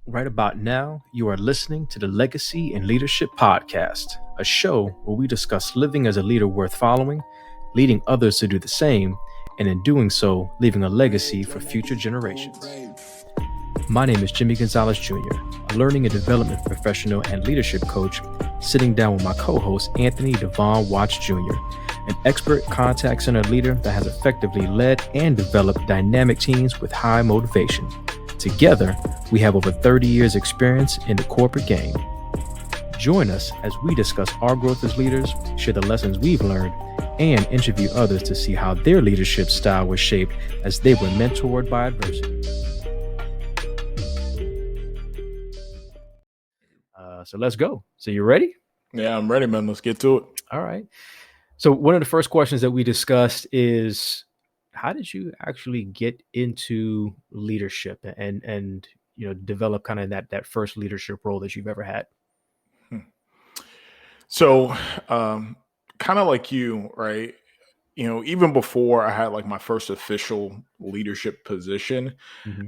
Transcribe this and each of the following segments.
Right about now, you are listening to the Legacy and Leadership Podcast, a show where we discuss living as a leader worth following, leading others to do the same, and in doing so, leaving a legacy for future generations. My name is Jimmie Gonzalez Jr., a learning and development professional and leadership coach, sitting down with my co-host Anthony Devon Watts Jr., an expert contact center leader that has effectively led and developed dynamic teams with high motivation. Together, we have over 30 years experience in the corporate game. Join us as we discuss our growth as leaders, share the lessons we've learned, and interview others to see how their leadership style was shaped as they were mentored by adversity. So let's go. So you ready? Yeah, I'm ready, man. Let's get to it. All right. So one of the first questions that we discussed is, how did you actually get into leadership and develop kind of that first leadership role that you've ever had? So, kind of like you, right? Even before I had like my first official leadership position,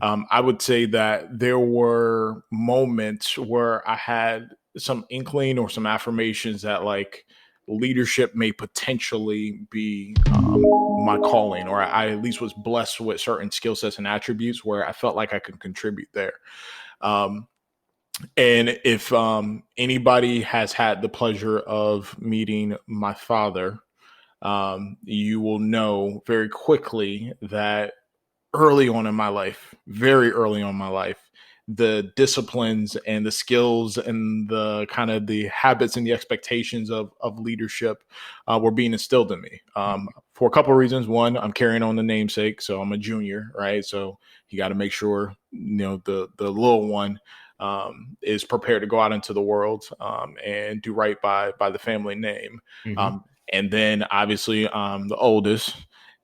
I would say that there were moments where I had some inkling or some affirmations that like leadership may potentially be my calling, or I at least was blessed with certain skill sets and attributes where I felt like I could contribute there. Um, and if anybody has had the pleasure of meeting my father, you will know very quickly that early on in my life, very early on in my life, the disciplines and the skills and the kind of the habits and the expectations of leadership were being instilled in me for a couple of reasons. One, I'm carrying on the namesake, so I'm a junior, right? So you got to make sure the little one is prepared to go out into the world and do right by the family name. And then obviously I'm the oldest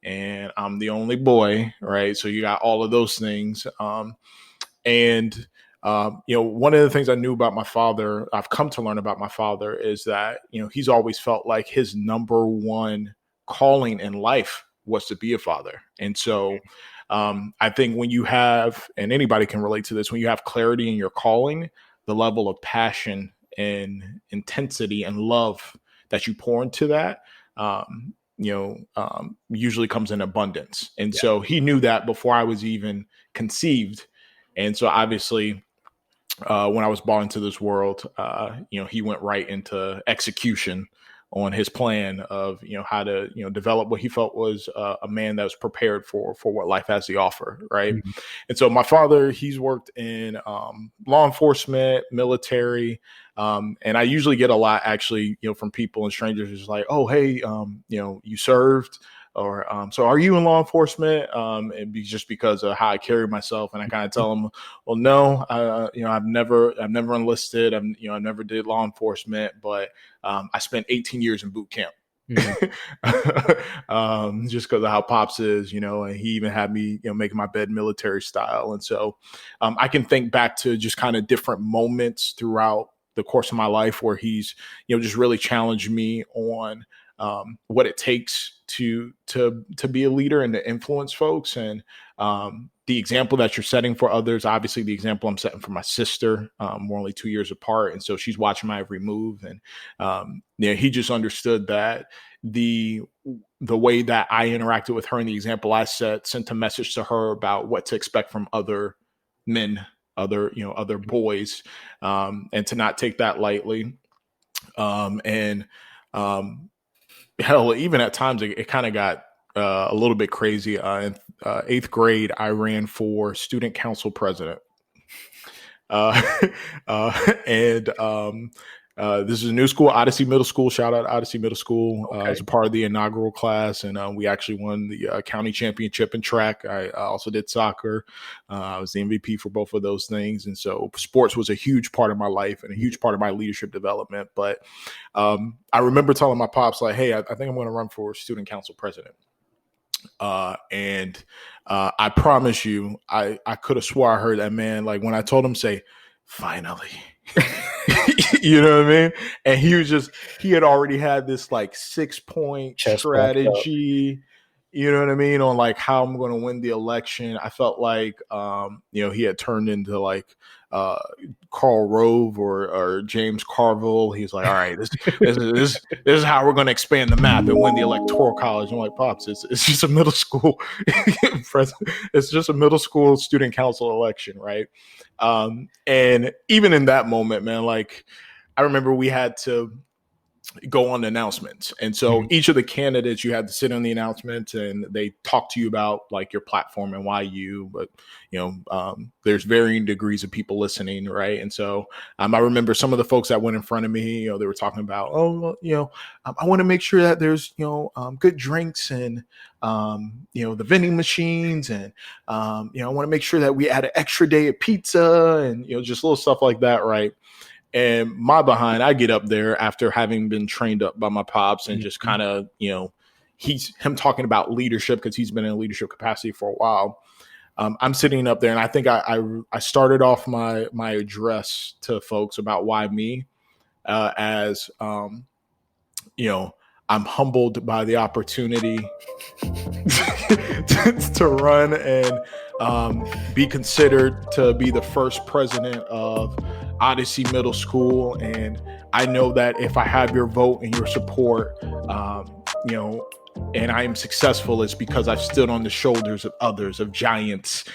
and I'm the only boy, right? So you got all of those things. One of the things I knew about my father, I've come to learn about my father, is that, he's always felt like his number one calling in life was to be a father. And so I think when you have, and anybody can relate to this, when you have clarity in your calling, the level of passion and intensity and love that you pour into that, usually comes in abundance. And so he knew that before I was even conceived. And so obviously, when I was brought into this world, he went right into execution on his plan of, how to, develop what he felt was a man that was prepared for what life has to offer. Right. And so my father, he's worked in law enforcement, military. And I usually get a lot actually, from people and strangers just like, oh, hey, you served, or so are you in law enforcement? And just because of how I carry myself, and I kind of tell them, well, no, I've never enlisted. I never did law enforcement, but I spent 18 years in boot camp. Just because of how Pops is, and he even had me, making my bed military style. And so I can think back to just kind of different moments throughout the course of my life where he's, just really challenged me on what it takes to be a leader and to influence folks. And the example that you're setting for others, obviously the example I'm setting for my sister, we're only 2 years apart. And so she's watching my every move. And he just understood that the way that I interacted with her and the example I set sent a message to her about what to expect from other men, other boys, and to not take that lightly. Hell, even at times it kind of got a little bit crazy. In eighth grade, I ran for student council president. And this is a new school, Odyssey Middle School. Shout out Odyssey Middle School. I was a part of the inaugural class, and we actually won the county championship in track. I also did soccer. I was the MVP for both of those things. And so sports was a huge part of my life and a huge part of my leadership development. But I remember telling my pops, like, hey, I think I'm going to run for student council president. And I promise you, I could have swore I heard that man, like when I told him, say, finally. You know what I mean? And he had already had this like 6-point strategy. you know what I mean, on like how I'm going to win the election. I felt like, he had turned into like uh, Karl Rove or James Carville. He's like, all right, this is how we're going to expand the map and win the electoral college. I'm like, pops, it's just a middle school, it's just a middle school student council election, right? And even in that moment, man, like I remember we had to go on announcements. And so each of the candidates, you had to sit on the announcement and they talk to you about like your platform and why you, but there's varying degrees of people listening. Right. And so I remember some of the folks that went in front of me, they were talking about, I want to make sure that there's, good drinks and, the vending machines. And, I want to make sure that we add an extra day of pizza and, just little stuff like that. Right. And my behind, I get up there after having been trained up by my pops and just kind of, he's him talking about leadership because he's been in a leadership capacity for a while. I'm sitting up there and I think I started off my address to folks about why me, as I'm humbled by the opportunity to run and be considered to be the first president of Odyssey Middle School. And I know that if I have your vote and your support, and I am successful, it's because I've stood on the shoulders of others, of giants.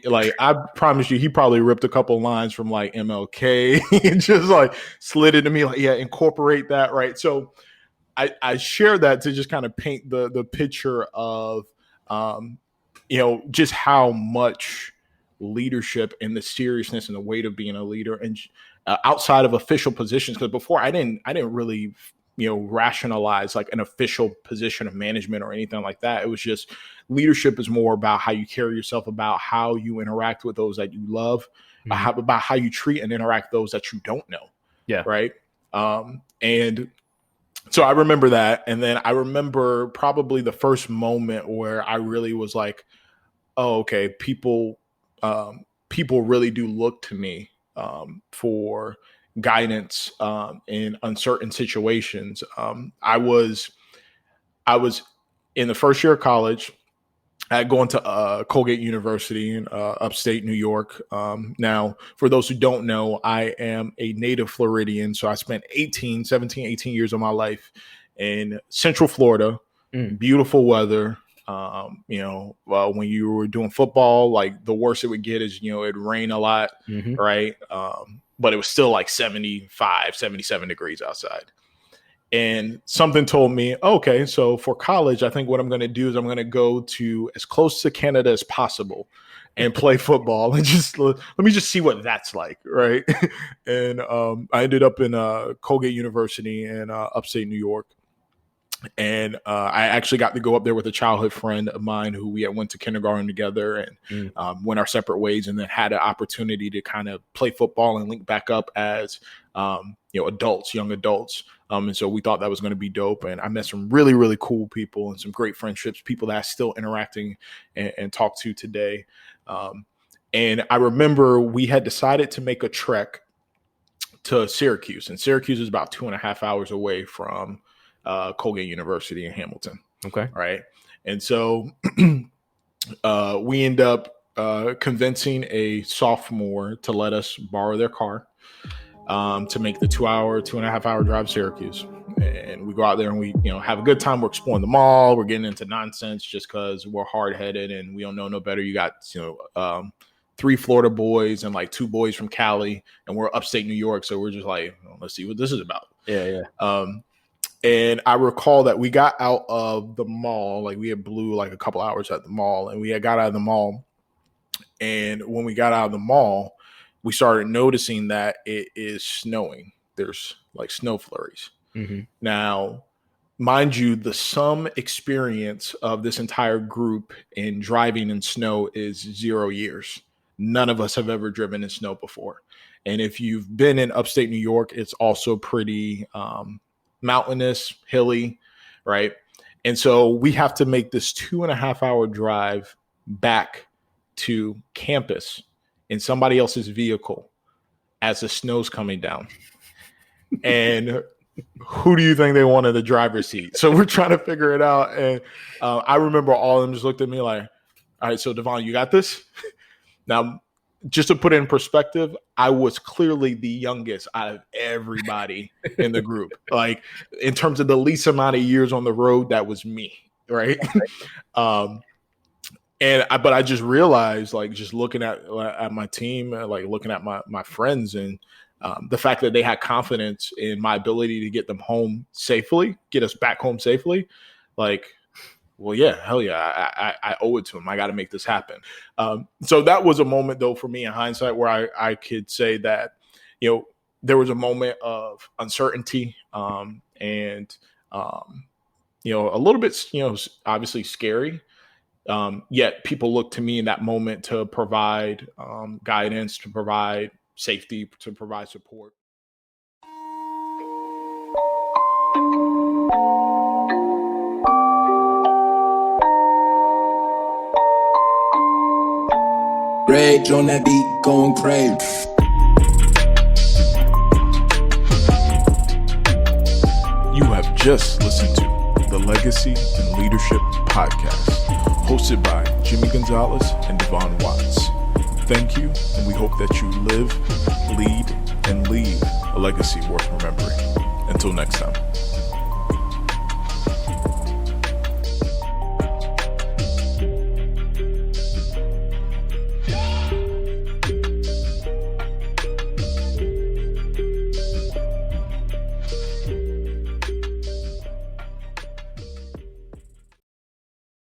Like I promise you, he probably ripped a couple lines from like MLK and just like slid it to me like, yeah, incorporate that. Right. So I share that to just kind of paint the picture of, just how much leadership and the seriousness and the weight of being a leader and outside of official positions. Because before I didn't really, rationalize like an official position of management or anything like that. It was just leadership is more about how you carry yourself, about how you interact with those that you love, about how you treat and interact those that you don't know. Yeah. Right. And so I remember that. And then I remember probably the first moment where I really was like, oh, okay, people really do look to me for guidance in uncertain situations. I was in the first year of college. Going to Colgate University in upstate New York. Now, for those who don't know, I am a native Floridian. So I spent 17, 18 years of my life in Central Florida, beautiful weather. When you were doing football, like the worst it would get is, it'd rain a lot, right? But it was still like 75, 77 degrees outside. And something told me, okay, so for college, I think what I'm going to do is I'm going to go to as close to Canada as possible and play football and just let me just see what that's like, right? And I ended up in Colgate University in upstate New York. And I actually got to go up there with a childhood friend of mine who we had went to kindergarten together and went our separate ways, and then had an opportunity to kind of play football and link back up as young adults. And so we thought that was going to be dope. And I met some really, really cool people and some great friendships, people that I'm still interacting and talk to today. And I remember we had decided to make a trek to Syracuse, and Syracuse is about 2.5 hours away from Colgate University in Hamilton. Okay. Right. And so we end up convincing a sophomore to let us borrow their car to make the 2.5 hour drive to Syracuse. And we go out there and we, have a good time. We're exploring the mall. We're getting into nonsense just because we're hard headed and we don't know no better. You got, 3 Florida boys and like 2 boys from Cali, and we're upstate New York. So we're just like, let's see what this is about. Yeah. And I recall that we got out of the mall, like we had blew like a couple hours at the mall, and we had got out of the mall. And when we got out of the mall, we started noticing that it is snowing. There's like snow flurries. Now, mind you, the sum experience of this entire group in driving in snow is 0 years. None of us have ever driven in snow before. And if you've been in upstate New York, it's also pretty mountainous, hilly, right? And so we have to make this 2.5 hour drive back to campus in somebody else's vehicle as the snow's coming down. And who do you think they want in the driver's seat? So we're trying to figure it out. And I remember all of them just looked at me like, all right, so Devon, you got this? Now, just to put it in perspective, I was clearly the youngest out of everybody in the group. Like, in terms of the least amount of years on the road, that was me, right? But I just realized, like, just looking at my team, like looking at my friends, and the fact that they had confidence in my ability to get them home safely, get us back home safely, like, well, yeah, hell yeah, I owe it to them. I got to make this happen. So that was a moment, though, for me in hindsight, where I could say that, there was a moment of uncertainty, and a little bit, obviously scary. Yet people look to me in that moment to provide guidance, to provide safety, to provide support. Rage on that beat, going crazy. You have just listened to the Legacy and Leadership Podcast, hosted by Jimmie Gonzalez and Devon Watts. Thank you, and we hope that you live, lead, and leave a legacy worth remembering. Until next time.